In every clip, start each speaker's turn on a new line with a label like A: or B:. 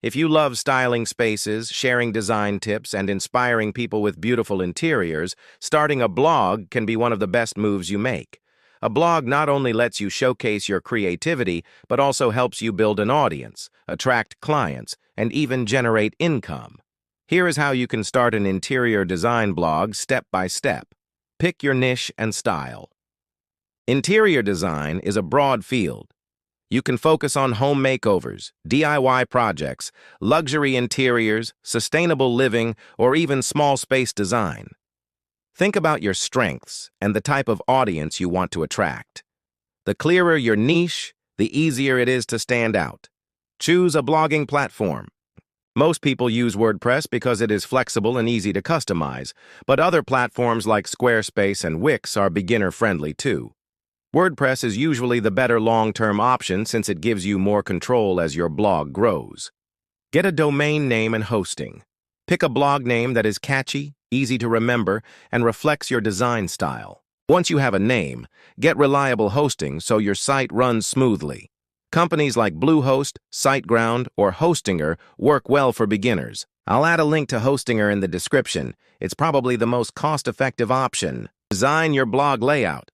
A: If you love styling spaces, sharing design tips, and inspiring people with beautiful interiors, starting a blog can be one of the best moves you make. A blog not only lets you showcase your creativity, but also helps you build an audience, attract clients, and even generate income. Here is how you can start an interior design blog step by step. Pick your niche and style. Interior design is a broad field. You can focus on home makeovers, DIY projects, luxury interiors, sustainable living, or even small space design. Think about your strengths and the type of audience you want to attract. The clearer your niche, the easier it is to stand out. Choose a blogging platform. Most people use WordPress because it is flexible and easy to customize, but other platforms like Squarespace and Wix are beginner-friendly too. WordPress is usually the better long-term option since it gives you more control as your blog grows. Get a domain name and hosting. Pick a blog name that is catchy, easy to remember, and reflects your design style. Once you have a name, get reliable hosting so your site runs smoothly. Companies like Bluehost, SiteGround, or Hostinger work well for beginners. I'll add a link to Hostinger in the description. It's probably the most cost-effective option. Design your blog layout.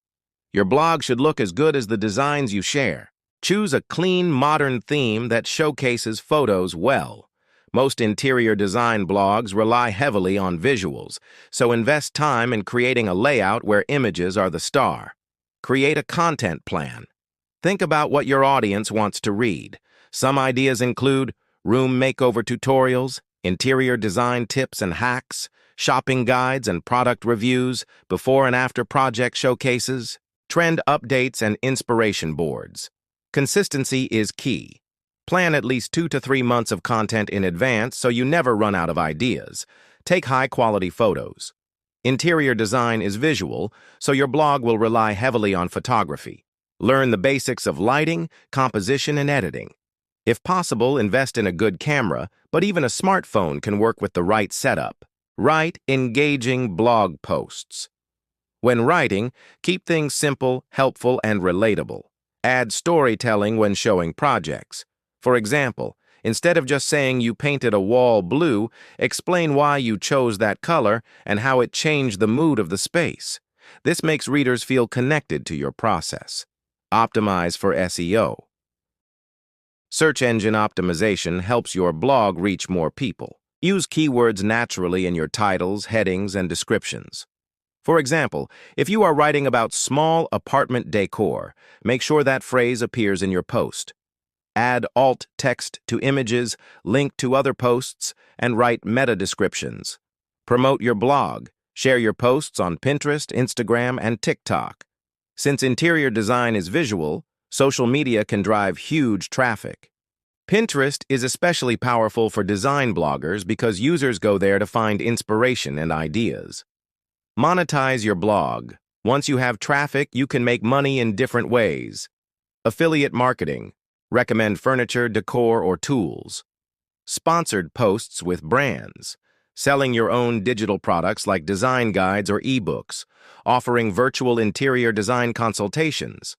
A: Your blog should look as good as the designs you share. Choose a clean, modern theme that showcases photos well. Most interior design blogs rely heavily on visuals, so invest time in creating a layout where images are the star. Create a content plan. Think about what your audience wants to read. Some ideas include room makeover tutorials, interior design tips and hacks, shopping guides and product reviews, before and after project showcases, trend updates, and inspiration boards. Consistency is key. Plan at least 2 to 3 months of content in advance so you never run out of ideas. Take high-quality photos. Interior design is visual, so your blog will rely heavily on photography. Learn the basics of lighting, composition, and editing. If possible, invest in a good camera, but even a smartphone can work with the right setup. Write engaging blog posts. When writing, keep things simple, helpful, and relatable. Add storytelling when showing projects. For example, instead of just saying you painted a wall blue, explain why you chose that color and how it changed the mood of the space. This makes readers feel connected to your process. Optimize for SEO. Search engine optimization helps your blog reach more people. Use keywords naturally in your titles, headings, and descriptions. For example, if you are writing about small apartment decor, make sure that phrase appears in your post. Add alt text to images, link to other posts, and write meta descriptions. Promote your blog. Share your posts on Pinterest, Instagram, and TikTok. Since interior design is visual, social media can drive huge traffic. Pinterest is especially powerful for design bloggers because users go there to find inspiration and ideas. Monetize your blog. Once you have traffic, you can make money in different ways. Affiliate marketing. Recommend furniture, decor, or tools. Sponsored posts with brands. Selling your own digital products like design guides or ebooks. Offering virtual interior design consultations.